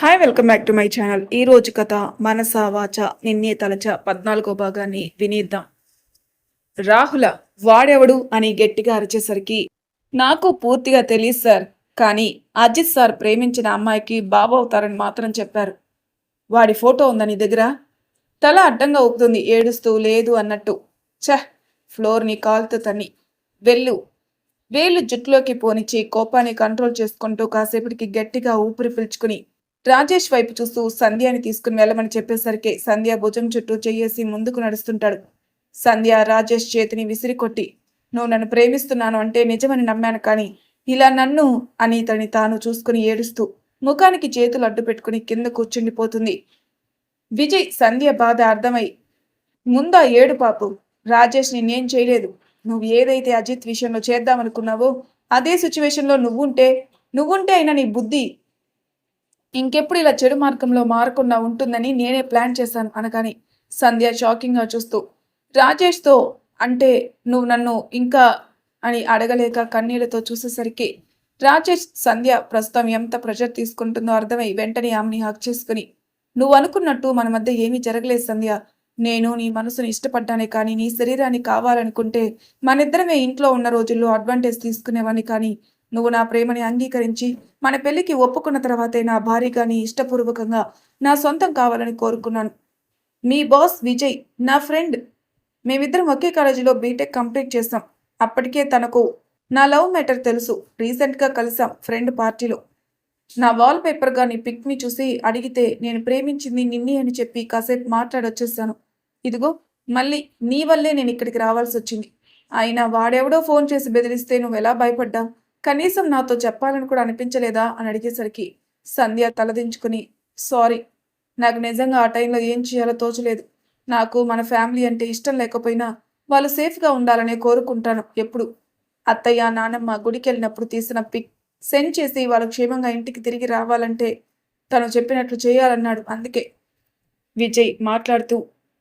Hi welcome back to my channel. ఈ రోజు కథ మనస వాచ నిన్నే తలచ 14వ భాగాన్ని వినిద్దాం. రాహుల వాడెవడు అని గట్టిగా అరిచేసరికి నాకు పూర్తిగా తెలియదు సార్, కానీ అజిత్ సార్ ప్రేమించిన అమ్మాయికి బాబవుతారని మాత్రం చెప్పారు. వాడి ఫోటో ఉందా నీ దగ్గర? తల అడ్డంగా ఊపుతుంది ఏడుస్తూ. లేదు అన్నట్టు. ఛహ్, ఫ్లోర్ని కాలుతూ తన్ని వెళ్ళు. వేళ్ళు జుట్టులోకి పోనిచ్చి కోపాన్ని కంట్రోల్ చేసుకుంటూ కాసేపటికి గట్టిగా ఊపిరి పీల్చుకుని రాజేష్ వైపు చూస్తూ సంధ్యని తీసుకుని వెళ్ళమని చెప్పేసరికి సంధ్య భుజం చుట్టూ చెయ్యేసి ముందుకు నడుస్తుంటాడు. సంధ్య రాజేష్ చేతిని విసిరికొట్టి, నువ్వు నన్ను ప్రేమిస్తున్నాను అంటే నిజమని నమ్మాను, కానీ ఇలా నన్ను అని తని తాను చూసుకుని ఏడుస్తూ ముఖానికి చేతులు అడ్డు పెట్టుకుని కింద కూర్చుండిపోతుంది. విజయ్ సంధ్య బాధ అర్థమై, ముందా ఏడు పాపు, రాజేష్ నిన్నేం చేయలేదు. నువ్వు ఏదైతే అజిత్ విషయంలో చేద్దామనుకున్నావో అదే సిచ్యువేషన్లో నువ్వుంటే అయినా నీ బుద్ధి ఇంకెప్పుడు ఇలా చెడు మార్గంలో మారకుండా ఉంటుందని నేనే ప్లాన్ చేశాను అనగాని సంధ్య షాకింగ్గా చూస్తూ, రాజేష్తో అంటే నువ్వు నన్ను ఇంకా అని అడగలేక కన్నీళ్లతో చూసేసరికి రాజేష్ సంధ్య ప్రస్తుతం ఎంత ప్రెషర్ తీసుకుంటుందో అర్థమై వెంటనే ఆమెని హక్ చేసుకుని, నువ్వు అనుకున్నట్టు మన మధ్య ఏమీ జరగలేదు సంధ్య. నేను నీ మనసుని ఇష్టపడ్డానే, కానీ నీ శరీరాన్ని కావాలనుకుంటే మనిద్దరమే ఇంట్లో ఉన్న రోజుల్లో అడ్వాంటేజ్ తీసుకునేవాని, కానీ నువ్వు నా ప్రేమని అంగీకరించి మన పెళ్లికి ఒప్పుకున్న తర్వాతే నా భార్యగా నీ ఇష్టపూర్వకంగా నా సొంతం కావాలని కోరుకున్నాను. మీ బాస్ విజయ్ నా ఫ్రెండ్. మేమిద్దరం ఒకే కాలేజీలో బీటెక్ కంప్లీట్ చేస్తాం. అప్పటికే తనకు నా లవ్ మ్యాటర్ తెలుసు. రీసెంట్గా కలిసాం ఫ్రెండ్ పార్టీలో. నా వాల్ పేపర్గా నీ పిక్ మీ చూసి అడిగితే నేను ప్రేమించింది నిన్ని అని చెప్పి కాసేపు మాట్లాడొచ్చేసాను. ఇదిగో మళ్ళీ నీ వల్లే నేను ఇక్కడికి రావాల్సి వచ్చింది. అయినా వాడెవడో ఫోన్ చేసి బెదిరిస్తే నువ్వు ఎలా భయపడ్డా? కనీసం నాతో చెప్పాలని కూడా అనిపించలేదా అని అడిగేసరికి సంధ్య తలదించుకుని, సారీ, నాకు నిజంగా ఆ టైంలో ఏం చేయాలో తోచలేదు. నాకు మన ఫ్యామిలీ అంటే ఇష్టం లేకపోయినా వాళ్ళు సేఫ్గా ఉండాలనే కోరుకుంటాను. ఎప్పుడు అత్తయ్య నానమ్మ గుడికి వెళ్ళినప్పుడు తీసిన పిక్ సెండ్ చేసి వాళ్ళు క్షేమంగా ఇంటికి తిరిగి రావాలంటే తను చెప్పినట్లు చేయాలన్నాడు. అందుకే. విజయ్ మాట్లాడుతూ,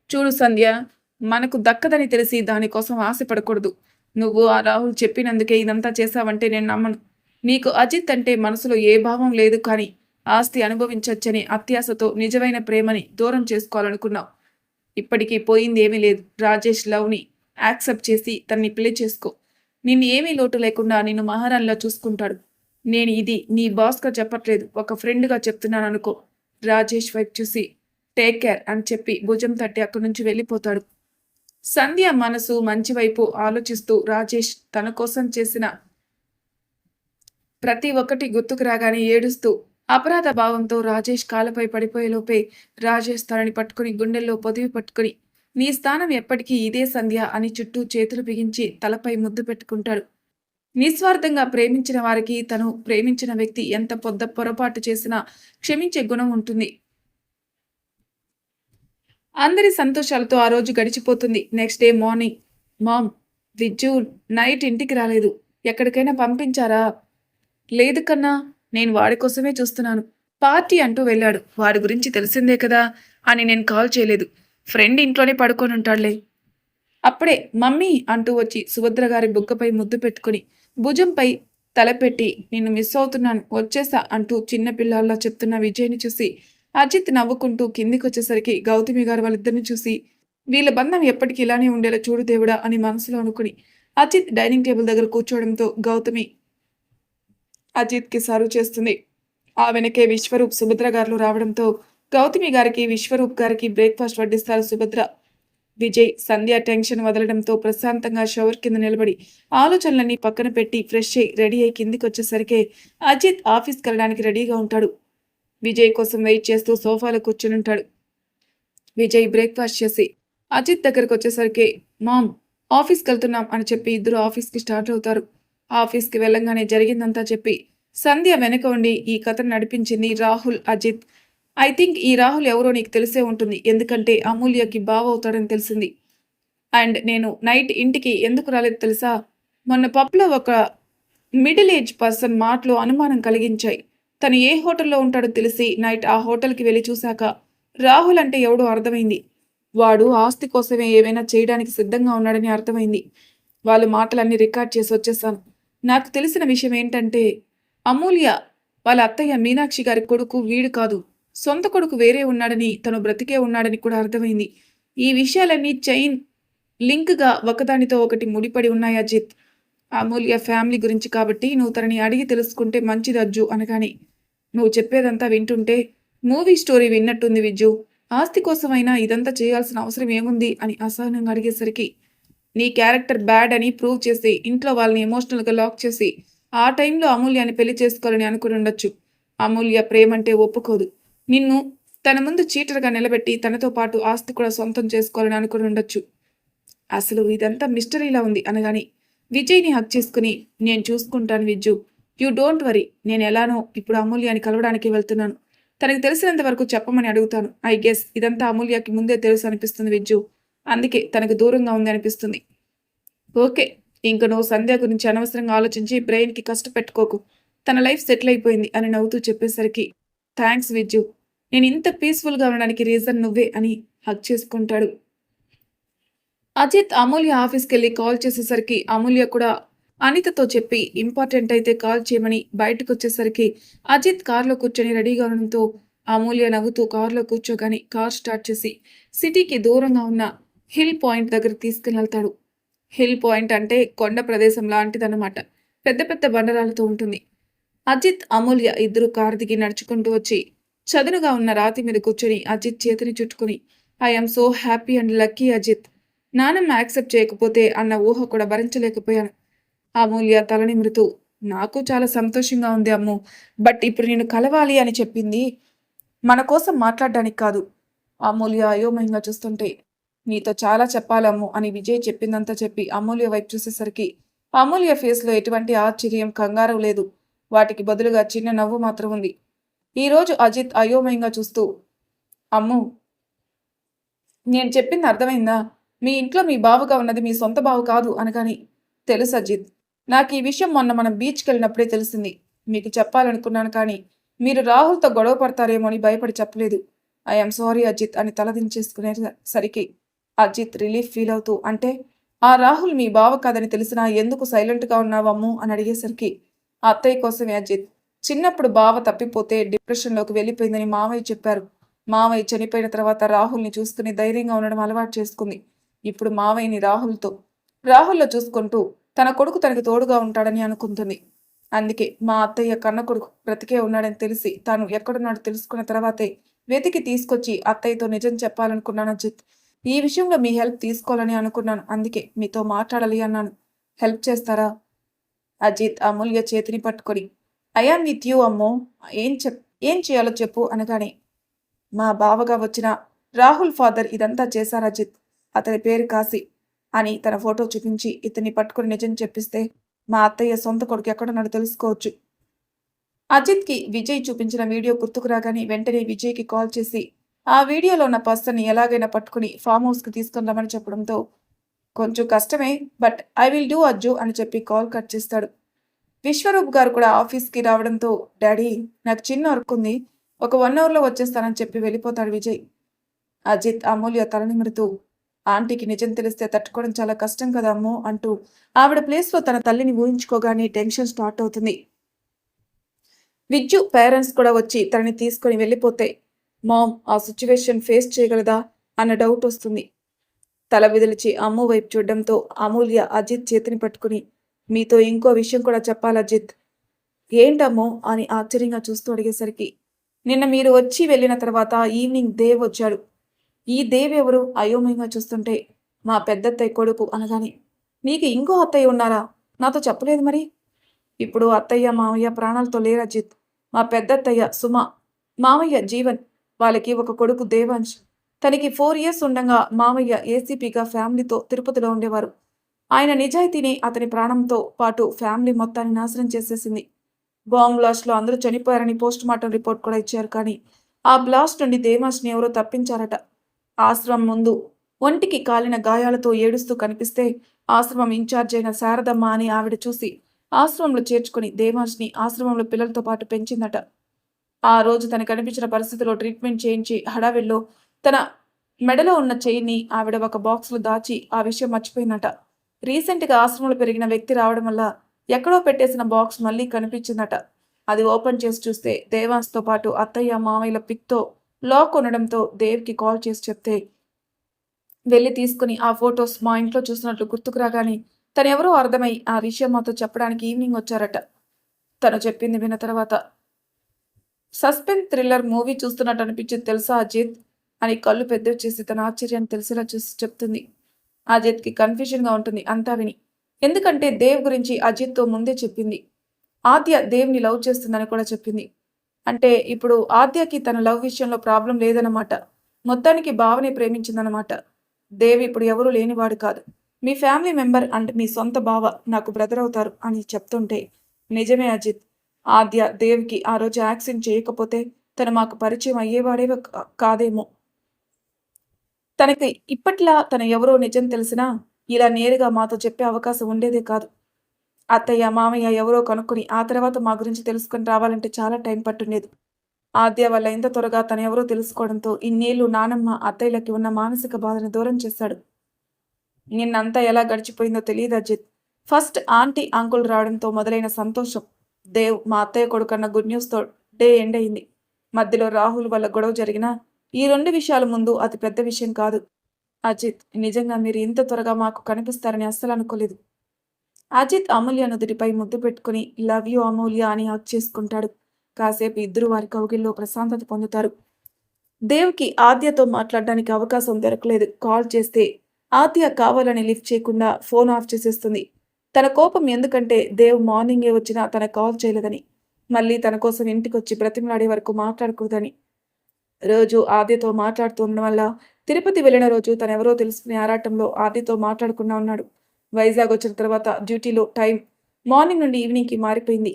చూడు సంధ్య, మనకు దక్కదని తెలిసి దానికోసం ఆశపడకూడదు. నువ్వు ఆ రాహుల్ చెప్పినందుకే ఇదంతా చేశావంటే నేను నమ్మను. నీకు అజిత్ అంటే మనసులో ఏ భావం లేదు, కానీ ఆస్తి అనుభవించొచ్చని అత్యాశతో నిజమైన ప్రేమని దూరం చేసుకోవాలనుకున్నావు. ఇప్పటికీ పోయింది ఏమీ లేదు. రాజేష్ లవ్ని యాక్సెప్ట్ చేసి తన్ని పెళ్లి చేసుకో. నిన్ను ఏమీ లోటు లేకుండా నిన్ను మహారాణిలా చూసుకుంటాడు. నేను ఇది నీ బాస్గా చెప్పట్లేదు, ఒక ఫ్రెండ్గా చెప్తున్నాను అనుకో. రాజేష్ వైపు చూసి టేక్ కేర్ అని చెప్పి భుజం తట్టి అక్కడి నుంచి వెళ్ళిపోతాడు. సంధ్య మనసు మంచి వైపు ఆలోచిస్తూ రాజేష్ తన కోసం చేసిన ప్రతి ఒక్కటి గుర్తుకు రాగానే ఏడుస్తూ అపరాధ భావంతో రాజేష్ కాళ్ళపై పడిపోయేలోపే రాజేష్ తనని పట్టుకుని గుండెల్లో పొదివి పట్టుకుని, నీ స్థానం ఎప్పటికీ ఇదే సంధ్య అని చుట్టూ చేతులు బిగించి తలపై ముద్దు పెట్టుకుంటాడు. నిస్వార్థంగా ప్రేమించిన వారికి తను ప్రేమించిన వ్యక్తి ఎంత పొరపాటు చేసినా క్షమించే గుణం ఉంటుంది. అందరి సంతోషాలతో ఆ రోజు గడిచిపోతుంది. Next day morning, mom, Vijju night ఇంటికి రాలేదు, ఎక్కడికైనా పంపించారా? లేదు కన్నా, నేను వాడి కోసమే చూస్తున్నాను. పార్టీ అంటూ వెళ్ళాడు. వాడి గురించి తెలిసిందే కదా అని నేను కాల్ చేయలేదు. ఫ్రెండ్ ఇంట్లోనే పడుకొని ఉంటాడులే. అప్పుడే మమ్మీ అంటూ వచ్చి సుభద్ర గారి బుగ్గపై ముద్దు పెట్టుకుని భుజంపై తలపెట్టి, నిన్ను మిస్ అవుతున్నాను, వచ్చేసా అంటూ చిన్న పిల్లల్లా చెప్తున్న విజయ్ని చూసి అజిత్ నవ్వుకుంటూ కిందికి వచ్చేసరికి గౌతమి గారు వాళ్ళిద్దరిని చూసి, వీళ్ళ బంధం ఎప్పటికీ ఇలానే ఉండేలా చూడు దేవుడా అని మనసులో అనుకుని అజిత్ డైనింగ్ టేబుల్ దగ్గర కూర్చోవడంతో గౌతమి అజిత్కి సర్వ్ చేస్తుంది. ఆ వెనకే విశ్వరూప్ సుభద్ర గారు రావడంతో గౌతమి గారికి విశ్వరూప్ గారికి బ్రేక్ఫాస్ట్ వడ్డిస్తారు సుభద్ర. విజయ్ సంధ్య టెన్షన్ వదలడంతో ప్రశాంతంగా షవర్ కింద నిలబడి ఆలోచనలన్నీ పక్కన పెట్టి ఫ్రెష్ అయి రెడీ అయి కిందికి వచ్చేసరికి అజిత్ ఆఫీస్కి వెళ్ళడానికి రెడీగా ఉంటాడు. విజయ్ కోసం వెయిట్ చేస్తూ సోఫాలో కూర్చుని ఉంటాడు. విజయ్ బ్రేక్ఫాస్ట్ చేసి అజిత్ దగ్గరకు వచ్చేసరికి, మామ్, ఆఫీస్కి వెళ్తున్నాం అని చెప్పి ఇద్దరు ఆఫీస్కి స్టార్ట్ అవుతారు. ఆఫీస్కి వెళ్ళంగానే జరిగిందంతా చెప్పి సంధ్య వెనక ఉండి ఈ కథను నడిపించింది రాహుల్ అజిత్. ఐ థింక్ ఈ రాహుల్ ఎవరో నీకు తెలిసే ఉంటుంది, ఎందుకంటే అమూల్యకి బావ అవుతాడని తెలిసింది. అండ్ నేను నైట్ ఇంటికి ఎందుకు రాలేదు తెలుసా? మొన్న పబ్లో ఒక మిడిల్ ఏజ్ పర్సన్ మాటలు అనుమానం కలిగించాయి. తను ఏ హోటల్లో ఉంటాడో తెలిసి నైట్ ఆ హోటల్కి వెళ్ళి చూశాక రాహుల్ అంటే ఎవడో అర్థమైంది. వాడు ఆస్తి కోసమే ఏవైనా చేయడానికి సిద్ధంగా ఉన్నాడని అర్థమైంది. వాళ్ళ మాటలన్నీ రికార్డ్ చేసి వచ్చేసాను. నాకు తెలిసిన విషయం ఏంటంటే అమూల్య వాళ్ళ అత్తయ్య మీనాక్షి గారి కొడుకు వీడు కాదు. సొంత కొడుకు వేరే ఉన్నాడని, తను బ్రతికే ఉన్నాడని కూడా అర్థమైంది. ఈ విషయాలన్నీ చైన్ లింక్‌గా ఒకదానితో ఒకటి ముడిపడి ఉన్నాయి అజిత్. అమూల్య ఫ్యామిలీ గురించి కాబట్టి నువ్వు తనని అడిగి తెలుసుకుంటే మంచిది అజ్జు అనగానే, నువ్వు చెప్పేదంతా వింటుంటే మూవీ స్టోరీ విన్నట్టుంది విజ్జు. ఆస్తి కోసమైనా ఇదంతా చేయాల్సిన అవసరం ఏముంది అని అసహనంగా అడిగేసరికి, నీ క్యారెక్టర్ బ్యాడ్ అని ప్రూవ్ చేసి ఇంట్లో వాళ్ళని ఎమోషనల్‌గా లాక్ చేసి ఆ టైంలో అమూల్యాన్ని పెళ్లి చేసుకోవాలని అనుకుని ఉండొచ్చు. అమూల్య ప్రేమంటే ఒప్పుకోదు. నిన్ను తన ముందు చీటర్‌గా నిలబెట్టి తనతో పాటు ఆస్తి కూడా సొంతం చేసుకోవాలని అనుకుని ఉండొచ్చు. అసలు ఇదంతా మిస్టరీలా ఉంది అనగానే విజయ్‌ని హగ్ చేసుకుని, నేను చూసుకుంటాను విజ్జు. You don't worry. నేను ఎలానో ఇప్పుడు అమూల్యాన్ని కలవడానికి వెళ్తున్నాను. తనకి తెలిసినంత వరకు చెప్పమని అడుగుతాను. ఐ గెస్ ఇదంతా అమూల్యకి ముందే తెలుసు అనిపిస్తుంది విజ్జు. అందుకే తనకు దూరంగా ఉంది అనిపిస్తుంది. ఓకే. ఇంక నువ్వు సంధ్య గురించి అనవసరంగా ఆలోచించి బ్రెయిన్‌కి కష్టపెట్టుకోకు. తన లైఫ్ సెటిల్ అయిపోయింది అని నవ్వుతూ చెప్పేసరికి, థాంక్స్ విజ్జు. నేను ఇంత పీస్‌ఫుల్‌గా ఉండడానికి రీజన్ నువ్వే అని హగ్ చేసుకుంటాడు. అజిత్ అమూల్య ఆఫీస్‌కెళ్ళి కాల్ చేసేసరికి అమూల్య కూడా అనితతో చెప్పి ఇంపార్టెంట్ అయితే కాల్ చేయమని బయటకొచ్చేసరికి అజిత్ కార్‌లో కూర్చొని రెడీగా ఉండడంతో అమూల్య నవ్వుతూ కార్‌లో కూర్చోగానే కార్ స్టార్ట్ చేసి సిటీకి దూరంగా ఉన్న హిల్ పాయింట్ దగ్గరికి తీసుకెళ్తాడు. హిల్ పాయింట్ అంటే కొండ ప్రదేశం లాంటిదన్నమాట. పెద్ద పెద్ద బండరాలతో ఉంటుంది. అజిత్, అమూల్య ఇద్దరు కారు దిగి నడుచుకుంటూ వచ్చి చదునుగా ఉన్న రాతి మీద కూర్చొని అజిత్ చేతిని చుట్టుకుని, I am so happy and lucky Ajith. నానమ్మ యాక్సెప్ట్ చేయకపోతే అన్న ఊహ కూడా భరించలేకపోయాను. అమూల్య తల నిమురుతూ, నాకు చాలా సంతోషంగా ఉంది అమ్ము. బట్ ఇప్పుడు నేను కలవాలి అని చెప్పింది మన కోసం మాట్లాడడానికి కాదు. అమూల్య అయోమయంగా చూస్తుంటే, నీతో చాలా చెప్పాలమ్ము అని విజయ్ చెప్పిందంతా చెప్పి అమూల్య వైపు చూసేసరికి అమూల్య ఫేస్లో ఎటువంటి ఆశ్చర్యం, కంగారు లేదు. వాటికి బదులుగా చిన్న నవ్వు మాత్రం ఉంది. ఈరోజు అజిత్ అయోమయంగా చూస్తూ, అమ్ము, నేను చెప్పింది అర్థమైందా? మీ ఇంట్లో మీ బావగా ఉన్నది మీ సొంత బావ కాదు అనగాని, తెలుసు అజిత్. నాకు ఈ విషయం మొన్న మనం బీచ్కి వెళ్ళినప్పుడే తెలిసింది. మీకు చెప్పాలనుకున్నాను కానీ మీరు రాహుల్తో గొడవ పడతారేమో అని భయపడి చెప్పలేదు. ఐఎమ్ సారీ అజిత్ అని తలదించేసుకునేసరికి అజిత్ రిలీఫ్ ఫీల్ అవుతూ, అంటే ఆ రాహుల్ మీ బావ కాదని తెలిసినా ఎందుకు సైలెంట్గా ఉన్నావమ్ము అని అడిగేసరికి, అత్తయ్య కోసమే అజిత్. చిన్నప్పుడు బావ తప్పిపోతే డిప్రెషన్లోకి వెళ్ళిపోయిందని మామయ్య చెప్పారు. మావయ్య చనిపోయిన తర్వాత రాహుల్ని చూసుకుని ధైర్యంగా ఉండడం అలవాటు చేసుకుంది. ఇప్పుడు మావయ్యని రాహుల్లో చూసుకుంటూ తన కొడుకు తనకి తోడుగా ఉంటాడని అనుకుంటుంది. అందుకే మా అత్తయ్య కన్న కొడుకు బ్రతికే ఉన్నాడని తెలిసి తాను ఎక్కడున్నాడో తెలుసుకున్న తర్వాతే వెతికి తీసుకొచ్చి అత్తయ్యతో నిజం చెప్పాలనుకున్నాను అజిత్. ఈ విషయంలో మీ హెల్ప్ తీసుకోవాలని అనుకున్నాను. అందుకే మీతో మాట్లాడాలి అన్నాను. హెల్ప్ చేస్తారా? అజిత్ అమూల్య చేతిని పట్టుకొని, ఐ యామ్ విత్ యూ అమ్మో. ఏం చెప్ ఏం చేయాలో చెప్పు అనగానే, మా బావగా వచ్చిన రాహుల్ ఫాదర్ ఇదంతా చేశారు అజిత్. అతని పేరు కాశీ అని తన ఫోటో చూపించి ఇతన్ని పట్టుకుని నిజం చెప్పిస్తే మా అత్తయ్య సొంత కొడుకు ఎక్కడున్నాడో తెలుసుకోవచ్చు. అజిత్కి విజయ్ చూపించిన వీడియో గుర్తుకు రాగానే వెంటనే విజయ్కి కాల్ చేసి ఆ వీడియోలో ఉన్న పర్సన్ని ఎలాగైనా పట్టుకుని ఫామ్ హౌస్కి తీసుకొని రమ్మని చెప్పడంతో, కొంచెం కష్టమే but I will do Ajju అని చెప్పి కాల్ కట్ చేస్తాడు. విశ్వరూప్ గారు కూడా ఆఫీస్కి రావడంతో, డాడీ నాకు చిన్న వర్క్ ఉంది, ఒక 1 అవర్లో వచ్చేస్తానని చెప్పి వెళ్ళిపోతాడు విజయ్. అజిత్ అమూల్య తల నిమురుతూ, ఆంటీకి నిజం తెలిస్తే తట్టుకోవడం చాలా కష్టం కదా అమ్మో అంటూ ఆవిడ ప్లేస్లో తన తల్లిని ఊహించుకోగానే టెన్షన్ స్టార్ట్ అవుతుంది. విజ్జు పేరెంట్స్ కూడా వచ్చి తనని తీసుకొని వెళ్ళిపోతే మామ్ ఆ సిచ్యువేషన్ ఫేస్ చేయగలదా అన్న డౌట్ వస్తుంది. తల విదిలిచి అమ్ము వైపు చూడడంతో అమూల్య అజిత్ చేతిని పట్టుకుని, మీతో ఇంకో విషయం కూడా చెప్పాలి అజిత్. ఏంటమ్మో అని ఆశ్చర్యంగా చూస్తూ అడిగేసరికి, నిన్న మీరు వచ్చి వెళ్ళిన తర్వాత ఈవినింగ్ దేవ్ వచ్చాడు. ఈ దేవ్ ఎవరు అయోమయంగా చూస్తుంటే, మా పెద్దత్తయ్య కొడుకు అనగానే, మీకు ఇంకో అత్తయ్య ఉన్నారా? నాతో చెప్పలేదు మరి. ఇప్పుడు అత్తయ్య మామయ్య ప్రాణాలతో లేరు అజిత్. మా పెద్దత్తయ్య సుమ, మామయ్య జీవన్, వాళ్ళకి ఒక కొడుకు దేవాంశ్. తనకి 4 ఇయర్స్ ఉండగా మామయ్య ఏసీపీగా ఫ్యామిలీతో తిరుపతిలో ఉండేవారు. ఆయన నిజాయితీని అతని ప్రాణంతో పాటు ఫ్యామిలీ మొత్తాన్ని నాశనం చేసేసింది. బాంబ్ బ్లాస్ట్లో అందరూ చనిపోయారని పోస్ట్ మార్టం రిపోర్ట్ కూడా ఇచ్చారు. కానీ ఆ బ్లాస్ట్ నుండి దేవాంశ్ని ఎవరో తప్పించారట. ఆశ్రమం ముందు ఒంటికి కాలిన గాయాలతో ఏడుస్తూ కనిపిస్తే ఆశ్రమం ఇన్ఛార్జ్ అయిన శారదమ్మ అని ఆవిడ చూసి ఆశ్రమంలో చేర్చుకుని దేవాంశ్ని ఆశ్రమంలో పిల్లలతో పాటు పెంచిందట. ఆ రోజు తన కనిపించిన పరిస్థితిలో ట్రీట్మెంట్ చేయించి హడావిల్లో తన మెడలో ఉన్న చైన్ని ఆవిడ ఒక బాక్స్లో దాచి ఆ విషయం మర్చిపోయిందట. రీసెంట్గా ఆశ్రమంలో పెరిగిన వ్యక్తి రావడం వల్ల ఎక్కడో పెట్టేసిన బాక్స్ మళ్ళీ కనిపించిందట. అది ఓపెన్ చేసి చూస్తే దేవాన్స్తో పాటు అత్తయ్య మామయ్యల పిక్తో లాక్ ఉండడంతో దేవ్కి కాల్ చేసి చెప్తే వెళ్ళి తీసుకుని ఆ ఫొటోస్ మా ఇంట్లో చూసినట్లు గుర్తుకు రాగానే తనెవరో అర్థమై ఆ విషయం మాతో చెప్పడానికి ఈవినింగ్ వచ్చారట. తను చెప్పింది విన్న తర్వాత సస్పెన్స్ థ్రిల్లర్ మూవీ చూస్తున్నట్టు అనిపించింది తెలుసా అజిత్ అని కళ్ళు పెద్దవి చేసి తన ఆశ్చర్యాన్ని తెలిసేలా చూసి చెప్తుంది. అజిత్కి కన్ఫ్యూజన్గా ఉంటుంది అంతా విని. ఎందుకంటే దేవ్ గురించి అజిత్తో ముందే చెప్పింది. ఆద్య దేవ్ని లవ్ చేస్తుందని కూడా చెప్పింది. అంటే ఇప్పుడు ఆద్యకి తన లవ్ విషయంలో ప్రాబ్లం లేదన్నమాట. మొత్తానికి భావనే ప్రేమించిందన్నమాట. దేవ్ ఇప్పుడు ఎవరూ లేనివాడు కాదు. మీ ఫ్యామిలీ మెంబర్ అండ్ మీ సొంత బావ నాకు బ్రదర్ అవుతారు అని చెప్తుంటే నిజమే అజిత్. ఆద్య దేవ్కి ఆ రోజు యాక్సిడెంట్ చేయకపోతే తను మాకు పరిచయం అయ్యేవాడే కాదేమో. తనకి ఇప్పట్లా తను ఎవరో నిజం తెలిసినా ఇలా నేరుగా మాతో చెప్పే అవకాశం ఉండేదే కాదు. అత్తయ్య మామయ్య ఎవరో కనుక్కుని ఆ తర్వాత మా గురించి తెలుసుకుని రావాలంటే చాలా టైం పట్టుండేది. ఆద్య వల్ల ఇంత త్వరగా తను ఎవరో తెలుసుకోవడంతో ఇన్నేళ్లు నానమ్మ అత్తయ్యలకి ఉన్న మానసిక బాధను దూరం చేశాడు. నిన్నంతా ఎలా గడిచిపోయిందో తెలియదు అజిత్. ఫస్ట్ ఆంటీ అంకుల్ రావడంతో మొదలైన సంతోషం. దేవ్ మా అత్తయ్య కొడుకన్న గుడ్ న్యూస్తో డే ఎండ్ అయింది. మధ్యలో రాహుల్ వల్ల గొడవ జరిగినా ఈ 2 విషయాల ముందు అతి పెద్ద విషయం కాదు. అజిత్ నిజంగా మీరు ఇంత త్వరగా మాకు కనిపిస్తారని అస్సలు అనుకోలేదు. అజిత్ అమూల్య నుదుటిపై ముద్దు పెట్టుకుని లవ్ యూ అమూల్య అని హక్ చేసుకుంటాడు. కాసేపు ఇద్దరు వారి కౌగిల్లో ప్రశాంతత పొందుతారు. దేవ్కి ఆద్యతో మాట్లాడడానికి అవకాశం దొరకలేదు. కాల్ చేస్తే ఆద్య కావాలని లిఫ్ట్ చేయకుండా ఫోన్ ఆఫ్ చేసేస్తుంది. తన కోపం ఎందుకంటే దేవ్ మార్నింగే వచ్చినా తన కాల్ చేయలేదని, మళ్ళీ తన కోసం ఇంటికొచ్చి బ్రతిమలాడే వరకు మాట్లాడకూడదని. రోజు ఆద్యతో మాట్లాడుతూ ఉండడం వల్ల తిరుపతి వెళ్ళిన రోజు తనెవరో తెలుసుకునే ఆరాటంలో ఆద్యతో మాట్లాడకుండా ఉన్నాడు. వైజాగ్ వచ్చిన తర్వాత డ్యూటీలో టైం మార్నింగ్ నుండి ఈవినింగ్కి మారిపోయింది.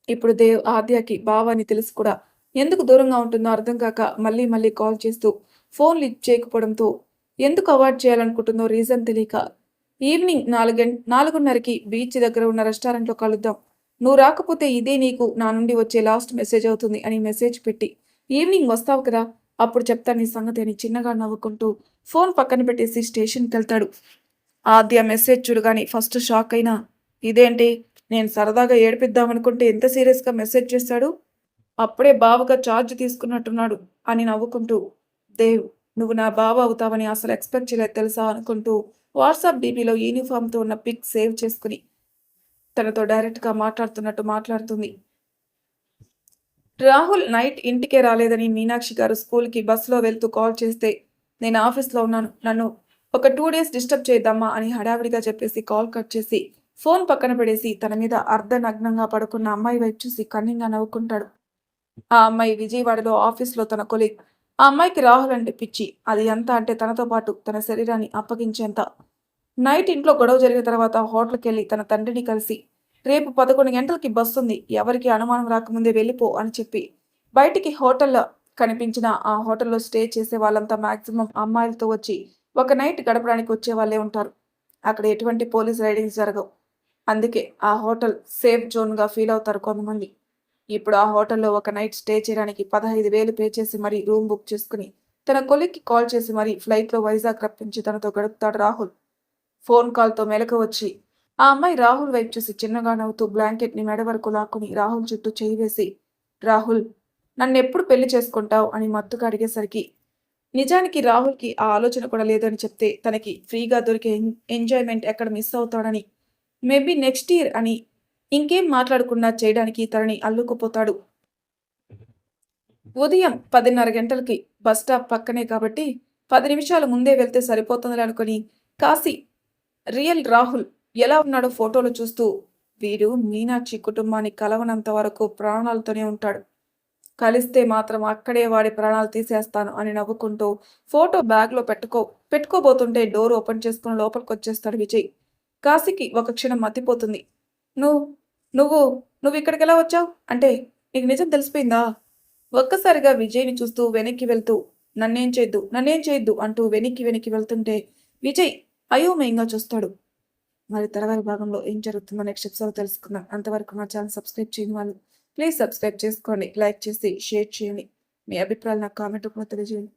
ఇప్పుడు దేవ్ ఆద్యకి బావ అని తెలుసు కూడా ఎందుకు దూరంగా ఉంటుందో అర్థం కాక మళ్ళీ మళ్ళీ కాల్ చేస్తూ ఫోన్ లిఫ్ట్ చేయకపోవడంతో ఎందుకు అవాయిడ్ చేయాలనుకుంటుందో రీజన్ తెలియక ఈవినింగ్ 4:30కి బీచ్ దగ్గర ఉన్న రెస్టారెంట్లో కలుద్దాం, నువ్వు రాకపోతే ఇదే నీకు నా నుండి వచ్చే లాస్ట్ మెసేజ్ అవుతుంది అని మెసేజ్ పెట్టి ఈవినింగ్ వస్తావు కదా అప్పుడు చెప్తాను నీ సంగతి అని చిన్నగా నవ్వుకుంటూ ఫోన్ పక్కన పెట్టేసి స్టేషన్కి వెళ్తాడు. ఆద్య మెసేజ్ చూడగానే ఫస్ట్ షాక్ అయినా ఇదేంటి నేను సరదాగా ఏడిపిద్దామనుకుంటే ఎంత సీరియస్గా మెసేజ్ చేశాడు, అప్పుడే బావగా ఛార్జ్ తీసుకున్నట్టున్నాడు అని నవ్వుకుంటూ దేవ్ నువ్వు నా బావ అవుతావని అసలు ఎక్స్పెక్ట్ చేయలేదు తెలుసా అనుకుంటూ వాట్సాప్ డీపీలో యూనిఫామ్తో ఉన్న పిక్ సేవ్ చేసుకుని తనతో డైరెక్ట్గా మాట్లాడుతున్నట్టు మాట్లాడుతుంది. రాహుల్ నైట్ ఇంటికే రాలేదని మీనాక్షి గారు స్కూల్కి బస్సులో వెళ్తూ కాల్ చేస్తే నేను ఆఫీస్లో ఉన్నాను, నన్ను ఒక 2 డేస్ డిస్టర్బ్ చేద్దామా అని హడావిడిగా చెప్పేసి కాల్ కట్ చేసి ఫోన్ పక్కన పడేసి తన మీద అర్ధనగ్నంగా పడుకున్న అమ్మాయి వైపు చూసి కన్నింగా నవ్వుకుంటాడు. ఆ అమ్మాయి విజయవాడలో ఆఫీస్లో తన కొలీగ్. ఆ అమ్మాయికి రాహుల్ అంటే పిచ్చి. అది ఎంత అంటే తనతో పాటు తన శరీరాన్ని అప్పగించేంత. నైట్ ఇంట్లో గొడవ జరిగిన తర్వాత హోటల్కి వెళ్ళి తన తండ్రిని కలిసి రేపు 11 గంటలకి బస్సు ఉంది, ఎవరికి అనుమానం రాకముందే వెళ్ళిపో అని చెప్పి బయటికి హోటల్లో కనిపించిన ఆ హోటల్లో స్టే చేసే వాళ్ళంతా మాక్సిమం అమ్మాయిలతో వచ్చి ఒక నైట్ గడపడానికి వచ్చే వాళ్ళే ఉంటారు. అక్కడ ఎటువంటి పోలీస్ రైడింగ్స్ జరగవు. అందుకే ఆ హోటల్ సేఫ్ జోన్గా ఫీల్ అవుతారు కొంతమంది. ఇప్పుడు ఆ హోటల్లో ఒక నైట్ స్టే చేయడానికి 15,000 పే చేసి మరీ రూమ్ బుక్ చేసుకుని తన కొలిక్కి కాల్ చేసి మరీ ఫ్లైట్లో వైజాగ్ రప్పించి తనతో గడుపుతాడు రాహుల్. ఫోన్ కాల్తో మెలకు వచ్చి ఆ అమ్మాయి రాహుల్ వైపు చూసి చిన్నగా నవ్వుతూ బ్లాంకెట్ని మెడ వరకు లాక్కుని రాహుల్ చుట్టూ చేయి వేసి రాహుల్ నన్నెప్పుడు పెళ్లి చేసుకుంటావు అని మత్తుగా అడిగేసరికి నిజానికి రాహుల్కి ఆ ఆలోచన కూడా లేదని చెప్తే తనకి ఫ్రీగా దొరికే ఎంజాయ్మెంట్ ఎక్కడ మిస్ అవుతాడని మేబీ నెక్స్ట్ ఇయర్ అని ఇంకేం మాట్లాడకుండా చేయడానికి తనని అల్లుకుపోతాడు. ఉదయం 10:30 గంటలకి బస్ స్టాప్ పక్కనే కాబట్టి 10 నిమిషాలు ముందే వెళ్తే సరిపోతుంది అనుకుని కాశీ రియల్ రాహుల్ ఎలా ఉన్నాడో ఫోటోలు చూస్తూ వీడు మీనాక్షి కుటుంబాన్ని కలవనంత వరకు ప్రాణాలతోనే ఉంటాడు, కలిస్తే మాత్రం అక్కడే వాడి ప్రాణాలు తీసేస్తాను అని నవ్వుకుంటూ ఫోటో బ్యాగ్లో పెట్టుకోబోతుంటే డోర్ ఓపెన్ చేసుకుని లోపలికి వచ్చేస్తాడు విజయ్. కాశీకి ఒక క్షణం మతిపోతుంది. నువ్వు నువ్వు నువ్వు ఇక్కడికి ఎలా వచ్చావు అంటే నీకు నిజం తెలిసిపోయిందా? ఒక్కసారిగా విజయ్ని చూస్తూ వెనక్కి వెళ్తూ నన్నేం చేయొద్దు అంటూ వెనక్కి వెళ్తుంటే విజయ్ అయోమయంగా చూస్తాడు. మరి తర్వాత భాగంలో ఏం జరుగుతుందో నెక్స్ట్ ఎపిసోడ్ తెలుసుకుందాం. అంతవరకు నా ఛానల్ సబ్స్క్రైబ్ చేయని వాళ్ళు ప్లీజ్ సబ్స్క్రైబ్ చేసుకోండి, లైక్ చేసి షేర్ చేయండి, మీ అభిప్రాయాలు నాకు కామెంట్ రూపంలో తెలియజేయండి.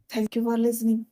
Thank you for listening.